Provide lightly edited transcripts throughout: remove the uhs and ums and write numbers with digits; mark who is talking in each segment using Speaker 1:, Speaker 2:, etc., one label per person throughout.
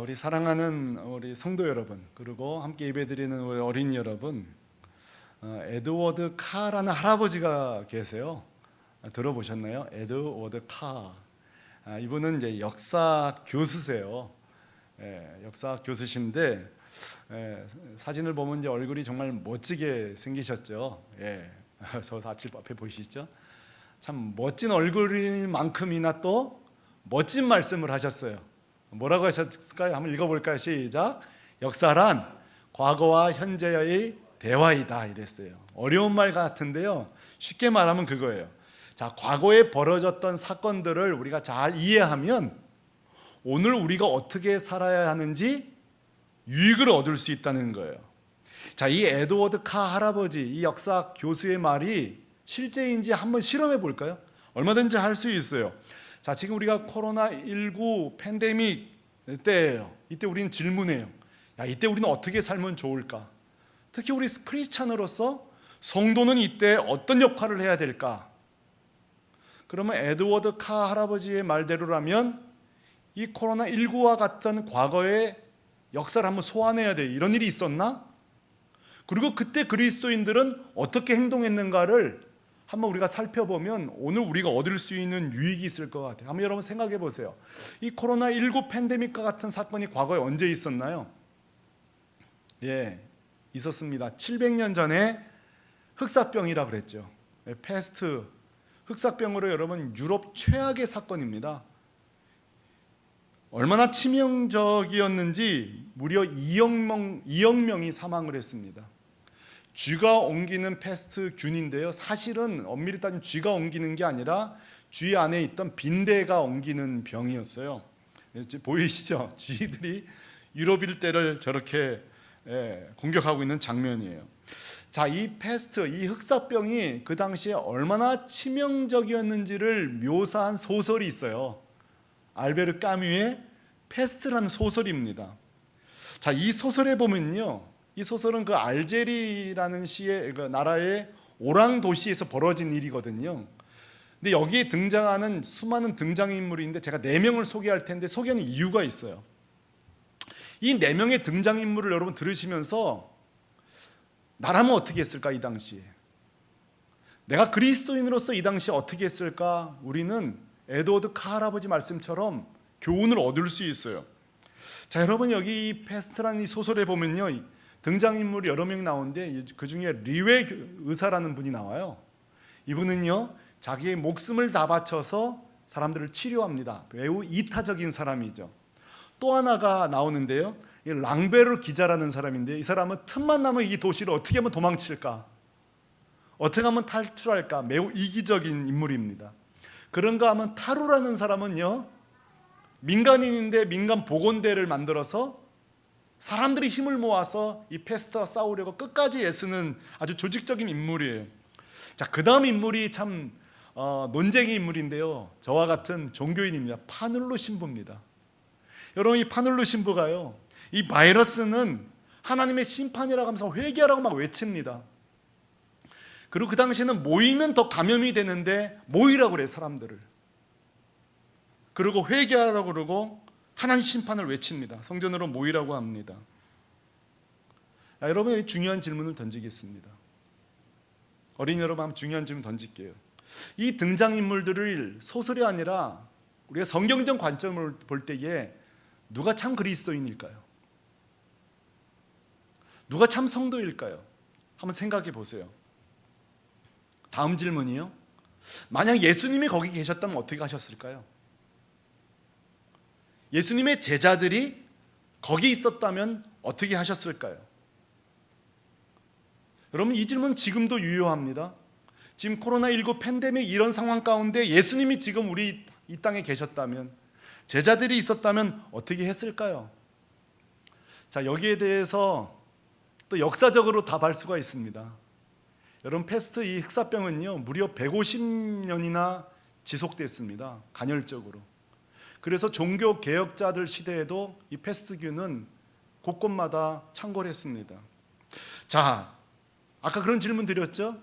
Speaker 1: 우리 사랑하는 우리 성도 여러분, 그리고 함께 예배드리는 우리 어린이 여러분, 에드워드 카라는 할아버지가 계세요. 들어보셨나요? 에드워드 카. 이분은 이제 역사 교수세요. 역사 교수신데 사진을 보면 이제 얼굴이 정말 멋지게 생기셨죠. 저 아침 앞에 보이시죠? 참 멋진 얼굴인 만큼이나 또 멋진 말씀을 하셨어요. 뭐라고 하셨을까요? 한번 읽어볼까요? 시작. 역사란 과거와 현재의 대화이다 이랬어요. 어려운 말 같은데요, 쉽게 말하면 그거예요. 자, 과거에 벌어졌던 사건들을 우리가 잘 이해하면 오늘 우리가 어떻게 살아야 하는지 유익을 얻을 수 있다는 거예요. 자, 이 에드워드 카 할아버지, 이 역사 교수의 말이 실제인지 한번 실험해 볼까요? 얼마든지 할 수 있어요. 자, 지금 우리가 코로나19 팬데믹 때예요. 이때 우리는 질문해요. 이때 우리는 어떻게 살면 좋을까? 특히 우리 크리스찬으로서 성도는 이때 어떤 역할을 해야 될까? 그러면 에드워드 카 할아버지의 말대로라면 이 코로나19와 같은 과거의 역사를 한번 소환해야 돼. 이런 일이 있었나? 그리고 그때 그리스도인들은 어떻게 행동했는가를 한번 우리가 살펴보면 오늘 우리가 얻을 수 있는 유익이 있을 것 같아요. 한번 여러분 생각해 보세요. 이 코로나19 팬데믹과 같은 사건이 과거에 언제 있었나요? 있었습니다. 700년 전에 흑사병이라 그랬죠. 패스트, 흑사병으로 여러분 유럽 최악의 사건입니다. 얼마나 치명적이었는지 무려 2억 명이 사망을 했습니다. 쥐가 옮기는 패스트균인데요, 사실은 엄밀히 따지면 쥐가 옮기는 게 아니라 쥐 안에 있던 빈대가 옮기는 병이었어요. 보이시죠? 쥐들이 유럽 일대를 저렇게 공격하고 있는 장면이에요. 자, 이 패스트, 이 흑사병이 그 당시에 얼마나 치명적이었는지를 묘사한 소설이 있어요. 알베르 까뮈의 패스트라는 소설입니다. 자, 이 소설에 보면요, 이 소설은 그 알제리라는 시의 그 나라의 오랑 도시에서 벌어진 일이거든요. 근데 여기에 등장하는 수많은 등장인물인데 제가 4명을 소개할 텐데 소개하는 이유가 있어요. 이 4명의 등장인물을 여러분 들으시면서 나라면 어떻게 했을까? 이 당시에 내가 그리스도인으로서 이 당시에 어떻게 했을까? 우리는 에드워드 카 할아버지 말씀처럼 교훈을 얻을 수 있어요. 자, 여러분 여기 이 패스트라는 이 소설에 보면요, 등장인물이 여러 명이 나오는데 그 중에 리웨 의사라는 분이 나와요. 이분은요, 자기의 목숨을 다 바쳐서 사람들을 치료합니다. 매우 이타적인 사람이죠. 또 하나가 나오는데요, 랑베르 기자라는 사람인데 이 사람은 틈만 나면 이 도시를 어떻게 하면 도망칠까, 어떻게 하면 탈출할까, 매우 이기적인 인물입니다. 그런가 하면 타루라는 사람은요, 민간인인데 민간 보건대를 만들어서 사람들이 힘을 모아서 이 패스트와 싸우려고 끝까지 애쓰는 아주 조직적인 인물이에요. 자, 그 다음 인물이 참 논쟁의 인물인데요, 저와 같은 종교인입니다. 파눌로 신부입니다. 여러분, 이 파눌로 신부가요, 이 바이러스는 하나님의 심판이라고 하면서 회개하라고 막 외칩니다. 그리고 그 당시에는 모이면 더 감염이 되는데 모이라고 그래요, 사람들을. 그리고 회개하라고 그러고 하나님 심판을 외칩니다. 성전으로 모이라고 합니다. 여러분, 중요한 질문을 던지겠습니다. 어린이 여러분, 한번 중요한 질문 던질게요. 이 등장인물들을 소설이 아니라 우리가 성경적 관점을 볼 때에 누가 참 그리스도인일까요? 누가 참 성도일까요? 한번 생각해 보세요. 다음 질문이요, 만약 예수님이 거기 계셨다면 어떻게 하셨을까요? 예수님의 제자들이 거기 있었다면 어떻게 하셨을까요? 여러분, 이 질문 지금도 유효합니다. 지금 코로나19 팬데믹 이런 상황 가운데 예수님이 지금 우리 이 땅에 계셨다면, 제자들이 있었다면 어떻게 했을까요? 자, 여기에 대해서 또 역사적으로 답할 수가 있습니다. 여러분, 패스트 이 흑사병은요, 무려 150년이나 지속됐습니다. 간헐적으로. 그래서 종교 개혁자들 시대에도 이 패스트균은 곳곳마다 창궐 했습니다. 자, 아까 그런 질문 드렸죠?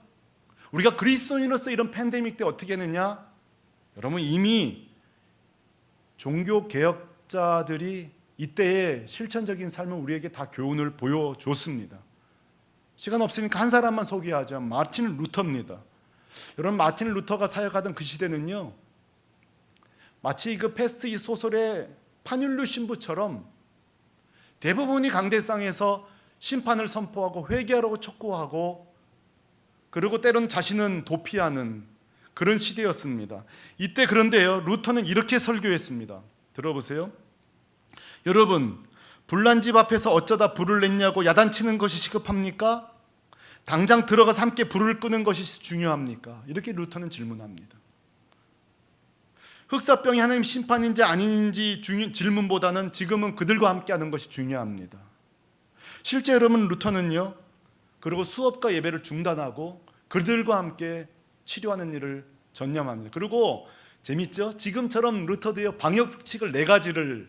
Speaker 1: 우리가 그리스도인으로서 이런 팬데믹 때 어떻게 했느냐? 여러분, 이미 종교 개혁자들이 이때의 실천적인 삶은 우리에게 다 교훈을 보여줬습니다. 시간 없으니까 한 사람만 소개하죠. 마틴 루터입니다. 여러분, 마틴 루터가 사역하던 그 시대는요, 마치 그 페스트 이 소설의 파뇰루 신부처럼 대부분이 강대상에서 심판을 선포하고 회개하라고 촉구하고, 그리고 때론 자신은 도피하는 그런 시대였습니다. 이때 그런데요, 루터는 이렇게 설교했습니다. 들어보세요. 여러분, 불난 집 앞에서 어쩌다 불을 냈냐고 야단치는 것이 시급합니까? 당장 들어가서 함께 불을 끄는 것이 중요합니까? 이렇게 루터는 질문합니다. 흑사병이 하나님 심판인지 아닌지 질문보다는 지금은 그들과 함께 하는 것이 중요합니다. 실제 여러분, 루터는요, 그리고 수업과 예배를 중단하고 그들과 함께 치료하는 일을 전념합니다. 그리고 재밌죠? 지금처럼 루터도요, 방역수칙을 4가지를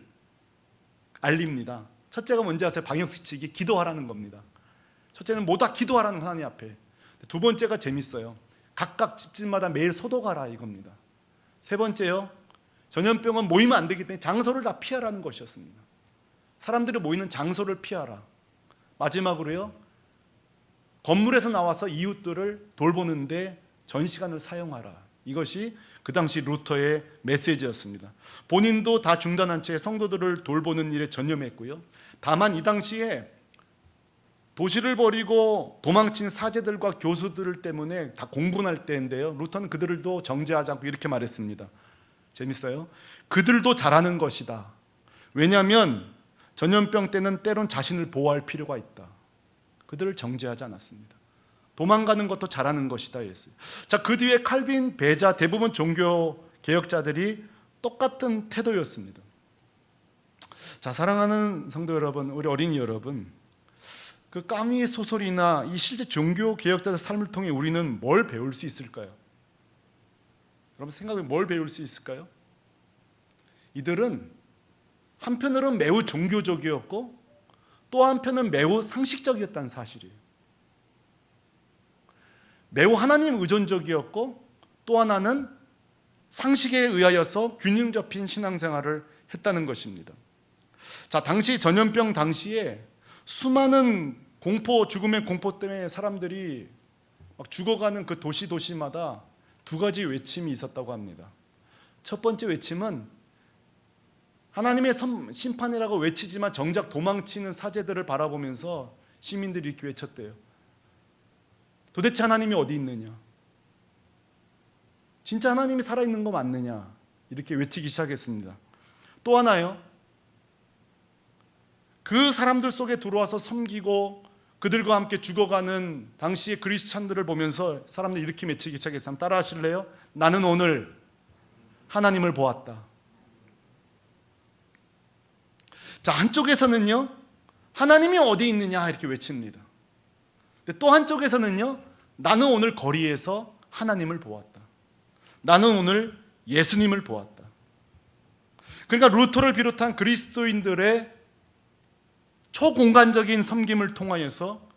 Speaker 1: 알립니다. 첫째가 뭔지 아세요? 방역수칙이 기도하라는 겁니다. 첫째는 뭐다 기도하라는 하나님 앞에. 두 번째가 재밌어요. 각각 집집마다 매일 소독하라 이겁니다. 세 번째요, 전염병은 모이면 안 되기 때문에 장소를 다 피하라는 것이었습니다. 사람들이 모이는 장소를 피하라. 마지막으로요, 건물에서 나와서 이웃들을 돌보는데 전 시간을 사용하라. 이것이 그 당시 루터의 메시지였습니다. 본인도 다 중단한 채 성도들을 돌보는 일에 전념했고요. 다만 이 당시에 도시를 버리고 도망친 사제들과 교수들 때문에 다 공분할 때인데요, 루터는 그들도 정죄하지 않고 이렇게 말했습니다. 재밌어요. 그들도 잘하는 것이다. 왜냐하면 전염병 때는 때론 자신을 보호할 필요가 있다. 그들을 정죄하지 않았습니다. 도망가는 것도 잘하는 것이다 이랬어요. 자, 그 뒤에 칼빈, 베자, 대부분 종교 개혁자들이 똑같은 태도였습니다. 자, 사랑하는 성도 여러분, 우리 어린이 여러분, 그 까미의 소설이나 이 실제 종교 개혁자의 삶을 통해 우리는 뭘 배울 수 있을까요? 여러분 생각해, 뭘 배울 수 있을까요? 이들은 한편으로는 매우 종교적이었고 또 한편은 매우 상식적이었다는 사실이에요. 매우 하나님 의존적이었고 또 하나는 상식에 의하여서 균형 잡힌 신앙생활을 했다는 것입니다. 자, 당시 전염병 당시에 수많은 공포, 죽음의 공포 때문에 사람들이 막 죽어가는 그 도시마다 2가지 외침이 있었다고 합니다. 첫 번째 외침은 하나님의 심판이라고 외치지만 정작 도망치는 사제들을 바라보면서 시민들이 이렇게 외쳤대요. 도대체 하나님이 어디 있느냐? 진짜 하나님이 살아있는 거 맞느냐? 이렇게 외치기 시작했습니다. 또 하나요, 그 사람들 속에 들어와서 섬기고 그들과 함께 죽어가는 당시의 그리스찬들을 보면서 사람들이 이렇게 외치기 시작했어요. 따라 하실래요? 나는 오늘 하나님을 보았다. 자, 한쪽에서는요, 하나님이 어디 있느냐 이렇게 외칩니다. 근데 또 한쪽에서는요, 나는 오늘 거리에서 하나님을 보았다. 나는 오늘 예수님을 보았다. 그러니까 루터를 비롯한 그리스도인들의 초공간적인 섬김을 통하여서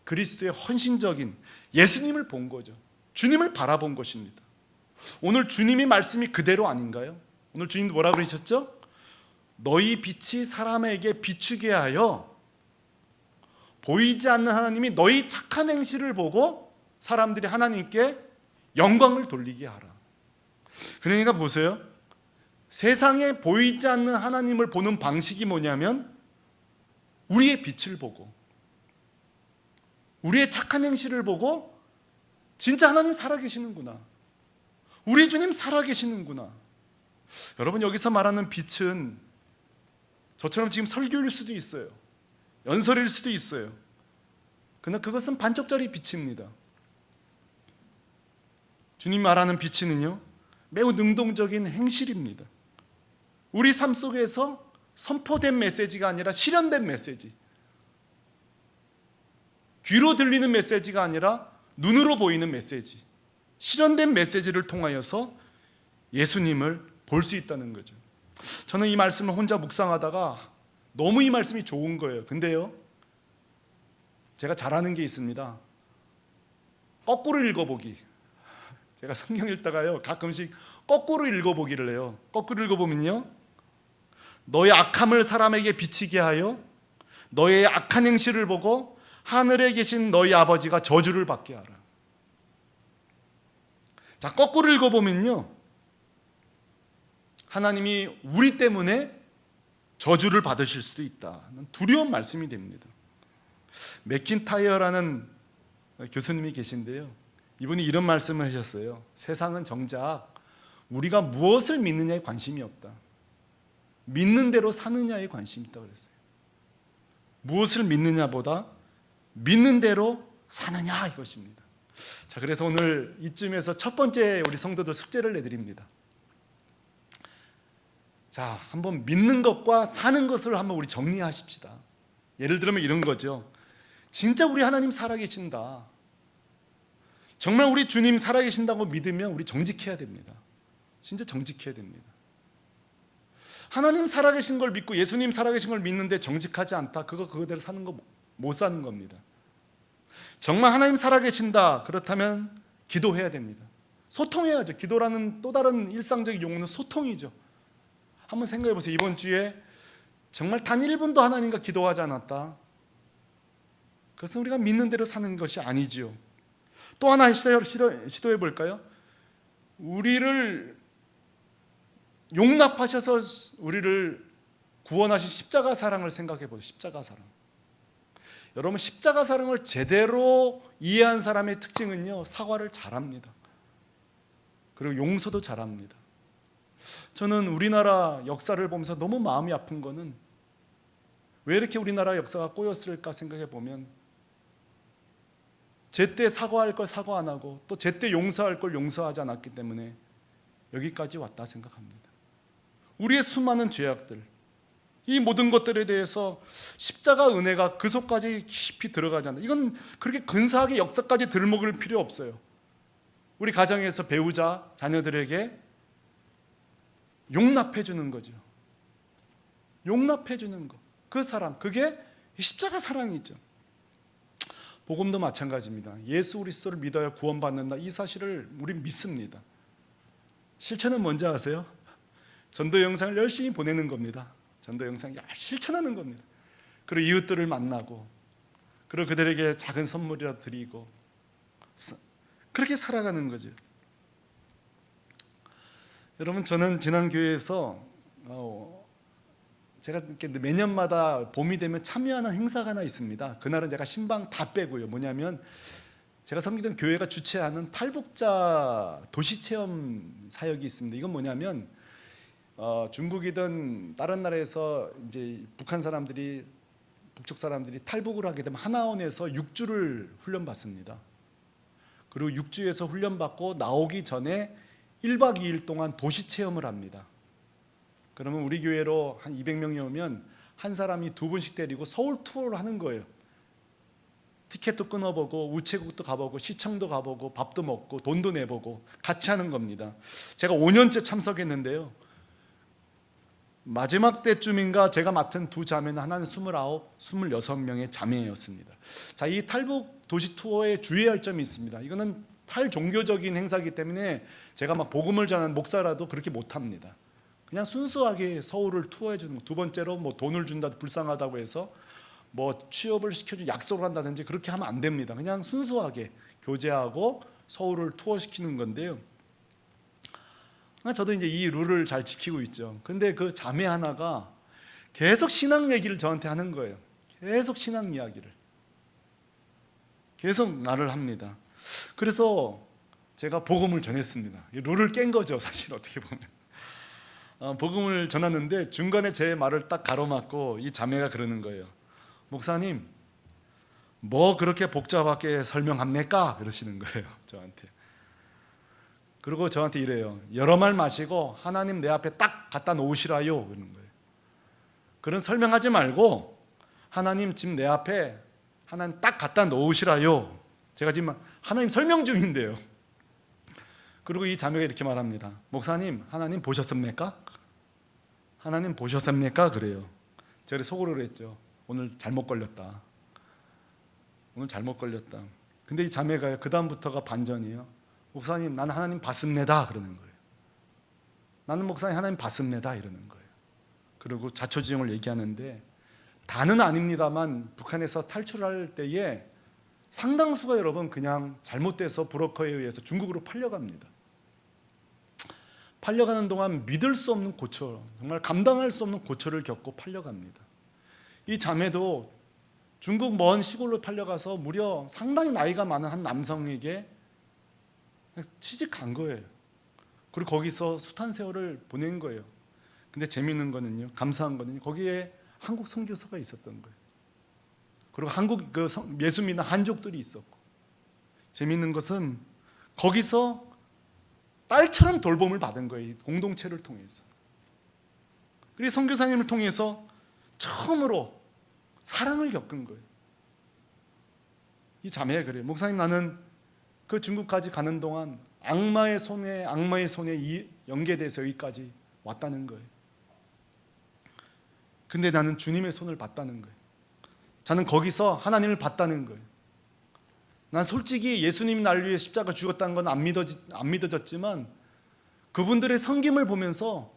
Speaker 1: 그리스도의 헌신적인 예수님을 본 거죠. 주님을 바라본 것입니다. 오늘 주님의 말씀이 그대로 아닌가요? 오늘 주님도 뭐라고 그러셨죠? 너희 빛이 사람에게 비추게 하여 보이지 않는 하나님이 너희 착한 행실을 보고 사람들이 하나님께 영광을 돌리게 하라. 그러니까 보세요. 세상에 보이지 않는 하나님을 보는 방식이 뭐냐면 우리의 빛을 보고 우리의 착한 행실을 보고 진짜 하나님 살아계시는구나, 우리 주님 살아계시는구나. 여러분, 여기서 말하는 빛은 저처럼 지금 설교일 수도 있어요, 연설일 수도 있어요. 그러나 그것은 반쪽짜리 빛입니다. 주님 말하는 빛은요, 매우 능동적인 행실입니다. 우리 삶 속에서 선포된 메시지가 아니라 실현된 메시지, 귀로 들리는 메시지가 아니라 눈으로 보이는 메시지, 실현된 메시지를 통하여서 예수님을 볼 수 있다는 거죠. 저는 이 말씀을 혼자 묵상하다가 너무 이 말씀이 좋은 거예요. 근데요, 제가 잘하는 게 있습니다. 거꾸로 읽어보기. 제가 성경 읽다가요, 가끔씩 거꾸로 읽어보기를 해요. 거꾸로 읽어보면요, 너의 악함을 사람에게 비치게 하여 너의 악한 행실을 보고 하늘에 계신 너희 아버지가 저주를 받게 하라. 자, 거꾸로 읽어보면요, 하나님이 우리 때문에 저주를 받으실 수도 있다는 두려운 말씀이 됩니다. 맥킨타이어라는 교수님이 계신데요, 이분이 이런 말씀을 하셨어요. 세상은 정작 우리가 무엇을 믿느냐에 관심이 없다. 믿는 대로 사느냐에 관심이 있다고 그랬어요. 무엇을 믿느냐보다 믿는 대로 사느냐, 이것입니다. 자, 그래서 오늘 이쯤에서 첫 번째 우리 성도들 숙제를 내드립니다. 자, 한번 믿는 것과 사는 것을 한번 우리 정리하십시다. 예를 들면 이런 거죠. 진짜 우리 하나님 살아계신다. 정말 우리 주님 살아계신다고 믿으면 우리 정직해야 됩니다. 진짜 정직해야 됩니다. 하나님 살아계신 걸 믿고 예수님 살아계신 걸 믿는데 정직하지 않다, 그거대로 사는 거 못 사는 겁니다. 정말 하나님 살아계신다, 그렇다면 기도해야 됩니다. 소통해야죠. 기도라는 또 다른 일상적인 용어는 소통이죠. 한번 생각해 보세요. 이번 주에 정말 단 1분도 하나님과 기도하지 않았다, 그것은 우리가 믿는 대로 사는 것이 아니지요. 또 하나 시도해 볼까요? 우리를 용납하셔서 우리를 구원하신 십자가 사랑을 생각해 보세요. 십자가 사랑. 여러분, 십자가 사랑을 제대로 이해한 사람의 특징은요, 사과를 잘합니다. 그리고 용서도 잘합니다. 저는 우리나라 역사를 보면서 너무 마음이 아픈 거는 왜 이렇게 우리나라 역사가 꼬였을까 생각해 보면, 제때 사과할 걸 사과 안 하고 또 제때 용서할 걸 용서하지 않았기 때문에 여기까지 왔다 생각합니다. 우리의 수많은 죄악들, 이 모든 것들에 대해서 십자가 은혜가 그 속까지 깊이 들어가지 않는다. 이건 그렇게 근사하게 역사까지 들먹을 필요 없어요. 우리 가정에서 배우자, 자녀들에게 용납해 주는 거죠. 용납해 주는 거, 그 사랑, 그게 십자가 사랑이죠. 복음도 마찬가지입니다. 예수 그리스도를 믿어야 구원받는다, 이 사실을 우린 믿습니다. 실천은 뭔지 아세요? 전도 영상을 열심히 보내는 겁니다. 전도 영상 실천하는 겁니다. 그리고 이웃들을 만나고, 그리고 그들에게 작은 선물이라도 드리고, 그렇게 살아가는 거죠. 여러분, 저는 지난 교회에서 제가 매년마다 봄이 되면 참여하는 행사가 하나 있습니다. 그날은 제가 신방 다 빼고요. 뭐냐면 제가 섬기던 교회가 주최하는 탈북자 도시체험 사역이 있습니다. 이건 뭐냐면 중국이든 다른 나라에서 이제 북한 사람들이, 북쪽 사람들이 탈북을 하게 되면 하나원에서 6주를 훈련받습니다. 그리고 6주에서 훈련받고 나오기 전에 1박 2일 동안 도시체험을 합니다. 그러면 우리 교회로 한 200명이 오면 한 사람이 2분씩 데리고 서울 투어를 하는 거예요. 티켓도 끊어보고 우체국도 가보고 시청도 가보고 밥도 먹고 돈도 내보고 같이 하는 겁니다. 제가 5년째 참석했는데요, 마지막 때쯤인가 제가 맡은 두 자매는 하나는 29, 26명의 자매였습니다. 자, 이 탈북 도시 투어에 주의할 점이 있습니다. 이거는 탈종교적인 행사이기 때문에 제가 막 복음을 전하는 목사라도 그렇게 못합니다. 그냥 순수하게 서울을 투어해 주는 거. 두 번째로 뭐 돈을 준다, 불쌍하다고 해서 뭐 취업을 시켜준 약속을 한다든지 그렇게 하면 안 됩니다. 그냥 순수하게 교제하고 서울을 투어시키는 건데요, 저도 이제 이 룰을 잘 지키고 있죠. 근데 그 자매 하나가 계속 신앙 얘기를 저한테 하는 거예요. 계속 신앙 이야기를 계속 말을 합니다. 그래서 제가 복음을 전했습니다. 이 룰을 깬 거죠, 사실 어떻게 보면. 복음을 전하는데 중간에 제 말을 딱 가로막고 이 자매가 그러는 거예요. 목사님, 뭐 그렇게 복잡하게 설명합니까? 그러시는 거예요, 저한테. 그리고 저한테 이래요. 여러 말 마시고 하나님 내 앞에 딱 갖다 놓으시라요, 그러는 거예요. 그런 설명하지 말고 하나님 지금 내 앞에 하나님 딱 갖다 놓으시라요. 제가 지금 하나님 설명 중인데요. 그리고 이 자매가 이렇게 말합니다. 목사님, 하나님 보셨습니까? 하나님 보셨습니까? 그래요. 제가 속으로 그랬죠. 오늘 잘못 걸렸다. 오늘 잘못 걸렸다. 근데 이 자매가요, 그 다음부터가 반전이에요. 목사님, 나는 하나님 봤습니다, 그러는 거예요. 나는 목사님 하나님 봤습니다, 이러는 거예요. 그리고 자초지종을 얘기하는데 다는 아닙니다만 북한에서 탈출할 때에 상당수가 여러분 그냥 잘못돼서 브로커에 의해서 중국으로 팔려갑니다. 팔려가는 동안 믿을 수 없는 고초, 정말 감당할 수 없는 고초를 겪고 팔려갑니다. 이 자매도 중국 먼 시골로 팔려가서 무려 상당히 나이가 많은 한 남성에게 취직 간 거예요. 그리고 거기서 숱한 세월을 보낸 거예요. 근데 재미있는 거는요, 감사한 거는 거기에 한국 선교사가 있었던 거예요. 그리고 한국 예수 믿는 한족들이 있었고, 재미있는 것은 거기서 딸처럼 돌봄을 받은 거예요. 공동체를 통해서. 그리고 선교사님을 통해서 처음으로 사랑을 겪은 거예요. 이 자매가 그래요. 목사님, 나는 그 중국까지 가는 동안 악마의 손에 연계돼서 여기까지 왔다는 거예요. 근데 나는 주님의 손을 봤다는 거예요. 저는 거기서 하나님을 봤다는 거예요. 난 솔직히 예수님이 나를 위해 십자가 죽었다는 건 안 믿어졌지만 그분들의 섬김을 보면서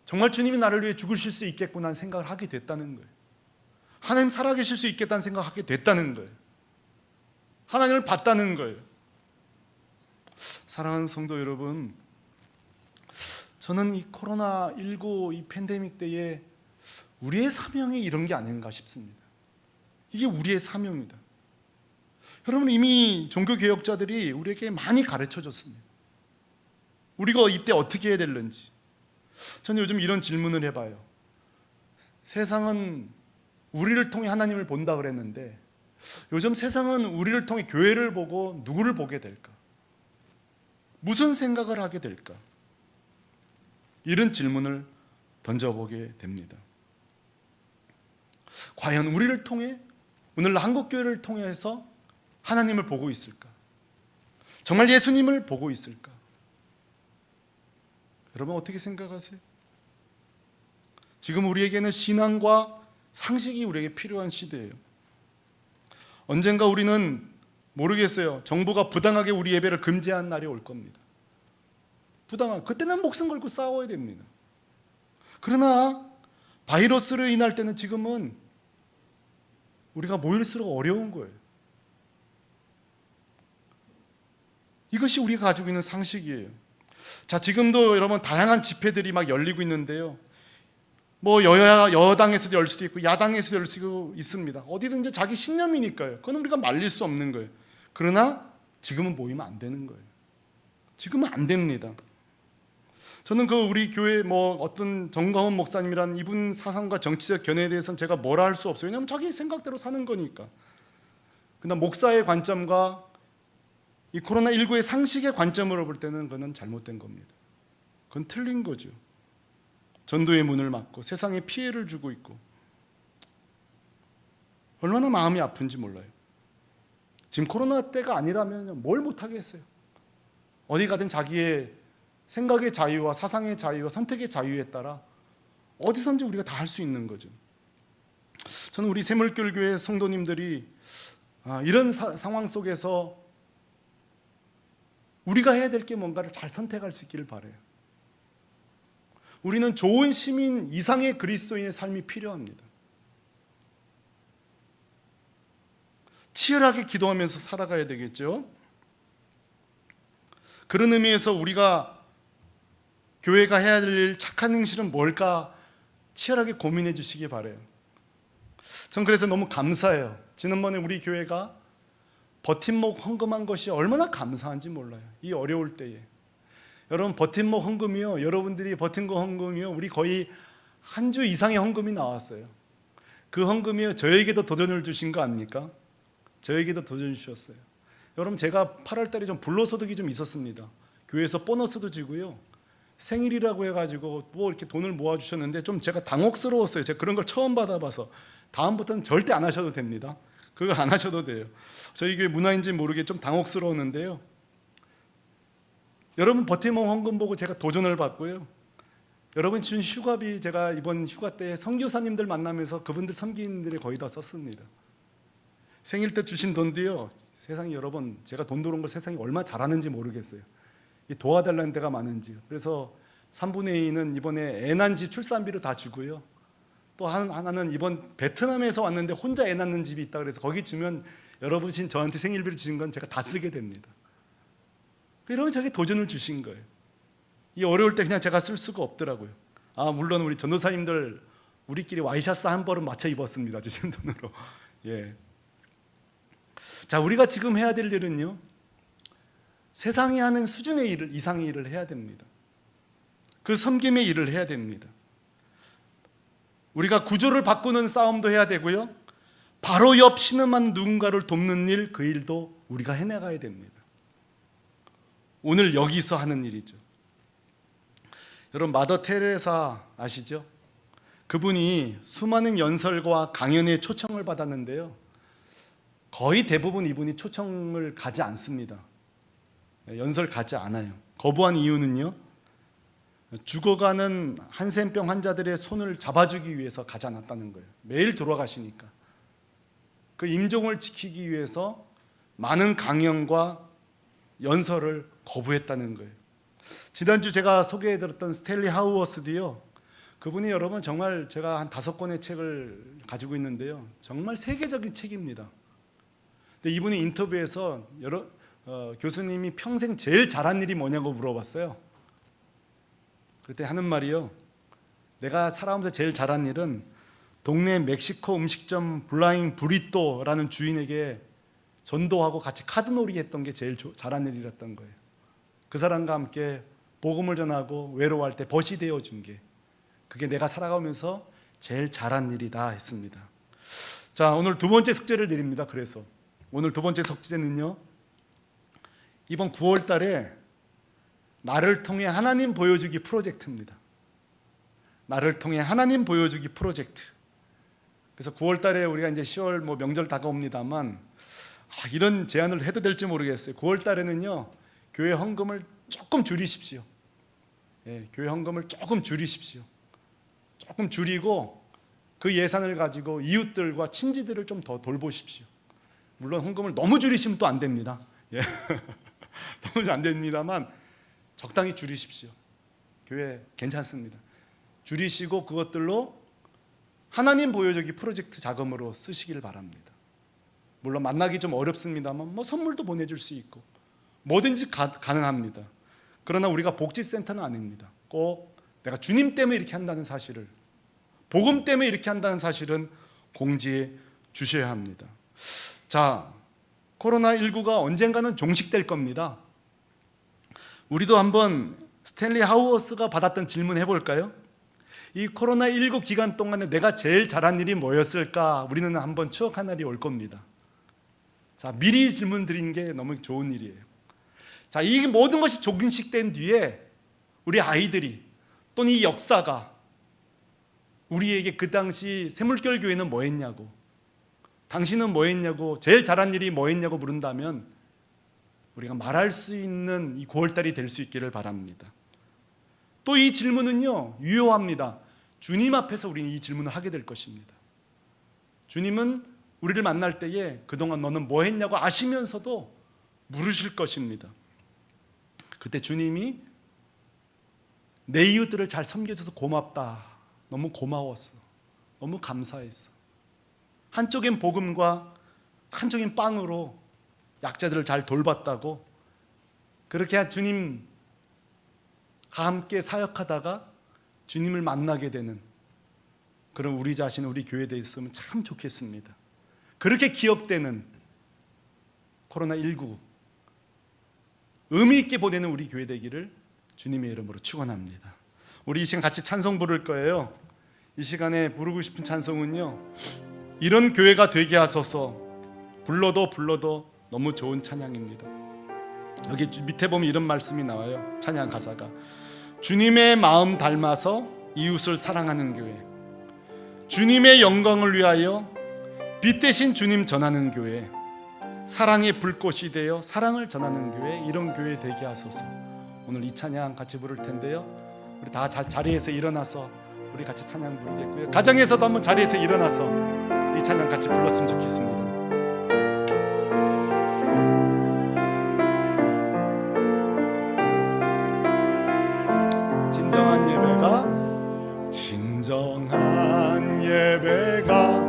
Speaker 1: 정말 주님이 나를 위해 죽으실 수 있겠구나 생각을 하게 됐다는 거예요. 하나님 살아계실 수 있겠다는 생각을 하게 됐다는 거예요. 하나님을 봤다는 거예요. 사랑하는 성도 여러분, 저는 이 코로나19 이 팬데믹 때에 우리의 사명이 이런 게 아닌가 싶습니다. 이게 우리의 사명이다. 여러분, 이미 종교개혁자들이 우리에게 많이 가르쳐 줬습니다. 우리가 이때 어떻게 해야 되는지. 저는 요즘 이런 질문을 해봐요. 세상은 우리를 통해 하나님을 본다 그랬는데 요즘 세상은 우리를 통해 교회를 보고 누구를 보게 될까? 무슨 생각을 하게 될까? 이런 질문을 던져보게 됩니다. 과연 우리를 통해, 오늘 한국교회를 통해서 하나님을 보고 있을까? 정말 예수님을 보고 있을까? 여러분 어떻게 생각하세요? 지금 우리에게는 신앙과 상식이 우리에게 필요한 시대예요. 언젠가 우리는 모르겠어요. 정부가 부당하게 우리 예배를 금지한 날이 올 겁니다. 그때는 목숨 걸고 싸워야 됩니다. 그러나 바이러스로 인할 때는 지금은 우리가 모일수록 어려운 거예요. 이것이 우리가 가지고 있는 상식이에요. 자, 지금도 여러분 다양한 집회들이 막 열리고 있는데요. 뭐 여당에서도 열 수도 있고 야당에서도 열 수도 있습니다. 어디든지 자기 신념이니까요. 그건 우리가 말릴 수 없는 거예요. 그러나 지금은 모이면 안 되는 거예요. 지금은 안 됩니다. 저는 우리 교회 어떤 정광훈 목사님이라는 이분 사상과 정치적 견해에 대해서는 제가 뭐라 할 수 없어요. 왜냐하면 자기 생각대로 사는 거니까. 그러나 목사의 관점과 이 코로나19의 상식의 관점으로 볼 때는 그건 잘못된 겁니다. 그건 틀린 거죠. 전도의 문을 막고 세상에 피해를 주고 있고 얼마나 마음이 아픈지 몰라요. 지금 코로나 때가 아니라면 뭘 못하겠어요. 어디 가든 자기의 생각의 자유와 사상의 자유와 선택의 자유에 따라 어디선지 우리가 다 할 수 있는 거죠. 저는 우리 새물결교회 성도님들이 이런 상황 속에서 우리가 해야 될 게 뭔가를 잘 선택할 수 있기를 바라요. 우리는 좋은 시민 이상의 그리스도인의 삶이 필요합니다. 치열하게 기도하면서 살아가야 되겠죠. 그런 의미에서 우리가 교회가 해야 될 착한 행실은 뭘까 치열하게 고민해 주시기 바라요. 전 그래서 너무 감사해요. 지난번에 우리 교회가 버팀목 헌금한 것이 얼마나 감사한지 몰라요. 이 어려울 때에. 여러분 버팀목 헌금이요, 여러분들이 버틴 거 헌금이요, 우리 거의 한 주 이상의 헌금이 나왔어요. 그 헌금이요, 저에게도 도전을 주신 거 아닙니까? 저에게도 도전을 주셨어요. 여러분, 제가 8월 달에 좀 불로소득이 좀 있었습니다. 교회에서 보너스도 주고요, 생일이라고 해가지고 이렇게 돈을 모아주셨는데 좀 제가 당혹스러웠어요. 제가 그런 걸 처음 받아봐서. 다음부터는 절대 안 하셔도 됩니다. 그거 안 하셔도 돼요. 저희 교회 문화인지 모르게 좀 당혹스러웠는데요, 여러분 버팀목 헌금 보고 제가 도전을 받고요, 여러분 준 휴가비 제가 이번 휴가 때 선교사님들 만나면서 그분들 섬기는들이 거의 다 썼습니다. 생일 때 주신 돈도요, 세상에 여러분 제가 돈 들어온 걸 세상이 얼마나 잘하는지 모르겠어요. 도와달라는 데가 많은지요. 그래서 3분의 2는 이번에 애 낳은 집 출산비로 다 주고요. 또 하나는 이번 베트남에서 왔는데 혼자 애 낳는 집이 있다 그래서 거기 주면 여러분이 저한테 생일비를 주신 건 제가 다 쓰게 됩니다. 이러면 저게 도전을 주신 거예요. 이 어려울 때 그냥 제가 쓸 수가 없더라고요. 물론 우리 전도사님들 우리끼리 와이셔츠 한 벌은 맞춰 입었습니다. 주신 돈으로. 예. 자, 우리가 지금 해야 될 일은요, 세상이 하는 수준의 일을 이상의 일을 해야 됩니다. 그 섬김의 일을 해야 됩니다. 우리가 구조를 바꾸는 싸움도 해야 되고요, 바로 옆 신음한 누군가를 돕는 일, 그 일도 우리가 해나가야 됩니다. 오늘 여기서 하는 일이죠. 여러분, 마더 테레사 아시죠? 그분이 수많은 연설과 강연에 초청을 받았는데요, 거의 대부분 이분이 초청을 가지 않습니다. 연설 가지 않아요. 거부한 이유는요, 죽어가는 한센병 환자들의 손을 잡아주기 위해서 가지 않았다는 거예요. 매일 돌아가시니까. 그 임종을 지키기 위해서 많은 강연과 연설을 거부했다는 거예요. 지난주 제가 소개해드렸던 스탠리 하우어스도요, 그분이 여러분 정말 제가 한 5권의 책을 가지고 있는데요, 정말 세계적인 책입니다. 근데 이분이 인터뷰에서 교수님이 평생 제일 잘한 일이 뭐냐고 물어봤어요. 그때 하는 말이요, 내가 살아오면서 제일 잘한 일은 동네 멕시코 음식점 블라잉 브리또라는 주인에게 전도하고 같이 카드놀이 했던 게 제일 잘한 일이었던 거예요. 그 사람과 함께 복음을 전하고 외로워할 때 벗이 되어준 게, 그게 내가 살아가면서 제일 잘한 일이다 했습니다. 자, 오늘 두 번째 숙제를 드립니다. 그래서 오늘 두 번째 숙제는요, 이번 9월 달에 나를 통해 하나님 보여주기 프로젝트입니다. 나를 통해 하나님 보여주기 프로젝트. 그래서 9월 달에 우리가 이제 10월 명절 다가옵니다만, 이런 제안을 해도 될지 모르겠어요. 9월 달에는요, 교회 헌금을 조금 줄이십시오. 예, 교회 헌금을 조금 줄이십시오. 조금 줄이고 그 예산을 가지고 이웃들과 친지들을 좀 더 돌보십시오. 물론 헌금을 너무 줄이시면 또 안 됩니다. 예. 너무 안 됩니다만 적당히 줄이십시오. 교회 괜찮습니다. 줄이시고 그것들로 하나님 보여주기 프로젝트 자금으로 쓰시길 바랍니다. 물론 만나기 좀 어렵습니다만 선물도 보내줄 수 있고 뭐든지 가능합니다. 그러나 우리가 복지센터는 아닙니다. 꼭 내가 주님 때문에 이렇게 한다는 사실을, 복음 때문에 이렇게 한다는 사실은 공지해 주셔야 합니다. 자, 코로나19가 언젠가는 종식될 겁니다. 우리도 한번 스탠리 하우어스가 받았던 질문 해볼까요? 이 코로나19 기간 동안에 내가 제일 잘한 일이 뭐였을까? 우리는 한번 추억한 날이 올 겁니다. 자, 미리 질문 드린 게 너무 좋은 일이에요. 자, 이 모든 것이 종식된 뒤에 우리 아이들이 또는 이 역사가 우리에게 그 당시 샘물결 교회는 뭐 했냐고, 당신은 뭐 했냐고, 제일 잘한 일이 뭐 했냐고 물은다면 우리가 말할 수 있는 이 9월달이 될 수 있기를 바랍니다. 또 이 질문은요, 유효합니다. 주님 앞에서 우리는 이 질문을 하게 될 것입니다. 주님은 우리를 만날 때에 그동안 너는 뭐 했냐고 아시면서도 물으실 것입니다. 그때 주님이 내 이웃들을 잘 섬겨줘서 고맙다, 너무 고마웠어, 너무 감사했어, 한쪽엔 복음과 한쪽엔 빵으로 약자들을 잘 돌봤다고, 그렇게 주님과 함께 사역하다가 주님을 만나게 되는 그런 우리 자신, 우리 교회에 있으면 참 좋겠습니다. 그렇게 기억되는 코로나19 의미 있게 보내는 우리 교회 되기를 주님의 이름으로 축원합니다. 우리 이 시간 같이 찬송 부를 거예요. 이 시간에 부르고 싶은 찬송은요, 이런 교회가 되게 하소서. 불러도 너무 좋은 찬양입니다. 여기 밑에 보면 이런 말씀이 나와요. 찬양 가사가 주님의 마음 닮아서 이웃을 사랑하는 교회, 주님의 영광을 위하여 빛 대신 주님 전하는 교회, 사랑의 불꽃이 되어 사랑을 전하는 교회, 이런 교회 되게 하소서. 오늘 이 찬양 같이 부를 텐데요, 우리 다 자리에서 일어나서 우리 같이 찬양 부르겠고요, 가정에서도 한번 자리에서 일어나서 이 찬양 같이 불렀으면 좋겠습니다. 진정한 진정한 예배가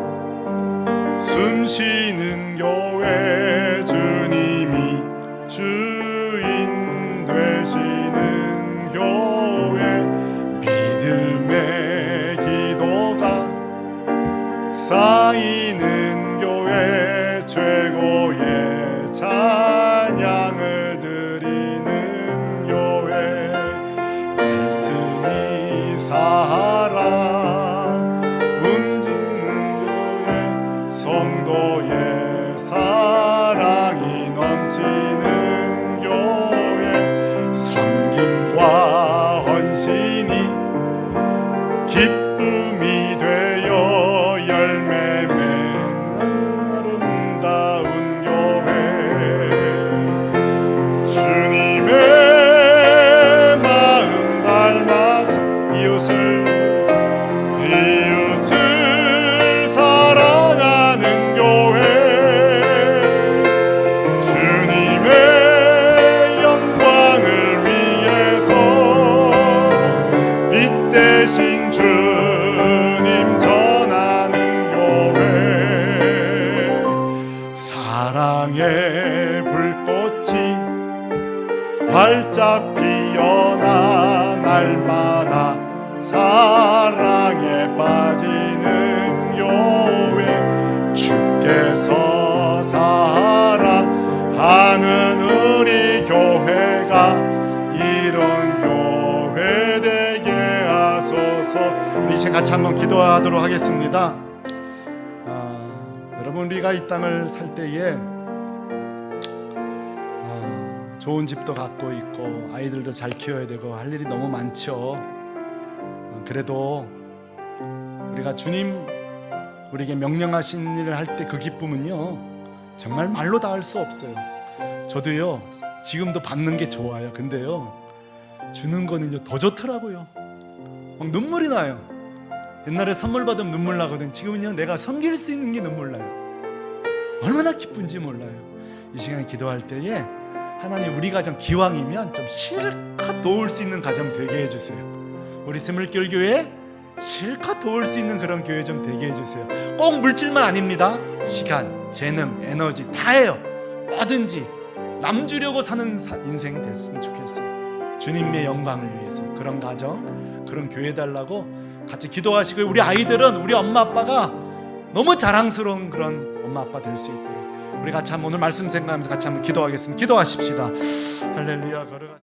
Speaker 1: 숨쉬는 교회, 주님이 주인 되시는 교회, 믿음의 기도가 쌓이는 교회, 최고의 찬양을 드리는 교회, 말씀이 살아 움직이는 교회, 성도의 사랑이 넘치는 교회, 섬김과 헌신이 기쁨이 되어 열매 맺는 아름다운 교회, 주님의 마음 닮아서 이웃을 사랑하는 교회, 주님의 영광을 위해서 빛 대신 주님 전하는 교회, 사랑의 불꽃이 활짝 피어나 날마다 사랑에 빠지는 교회, 주께서 사랑하는 우리 교회가 이런 교회 되게 하소서. 우리 이제 같이 한번 기도하도록 하겠습니다. 여러분, 우리가 이 땅을 살 때에 좋은 집도 갖고 있고 아이들도 잘 키워야 되고 할 일이 너무 많죠. 그래도 우리가 주님 우리에게 명령하신 일을 할 때 그 기쁨은요, 정말 말로 다 할 수 없어요. 저도요, 지금도 받는 게 좋아요. 근데요, 주는 거는 이제 더 좋더라고요. 막 눈물이 나요. 옛날에 선물 받으면 눈물 나거든. 지금은요, 내가 섬길 수 있는 게 눈물 나요. 얼마나 기쁜지 몰라요. 이 시간에 기도할 때에 하나님, 우리 가정 기왕이면 좀 실컷 도울 수 있는 가정 되게 해주세요. 우리 샘물교회 교회 실컷 도울 수 있는 그런 교회 좀 되게 해주세요. 꼭 물질만 아닙니다. 시간, 재능, 에너지 다 해요. 뭐든지 남 주려고 사는 인생 됐으면 좋겠어요. 주님의 영광을 위해서 그런 가정, 그런 교회 달라고 같이 기도하시고, 우리 아이들은 우리 엄마 아빠가 너무 자랑스러운 그런 엄마 아빠 될 수 있도록 우리 같이 한번 오늘 말씀 생각하면서 같이 한번 기도하겠습니다. 기도하십시다. 할렐루야. 걸어가.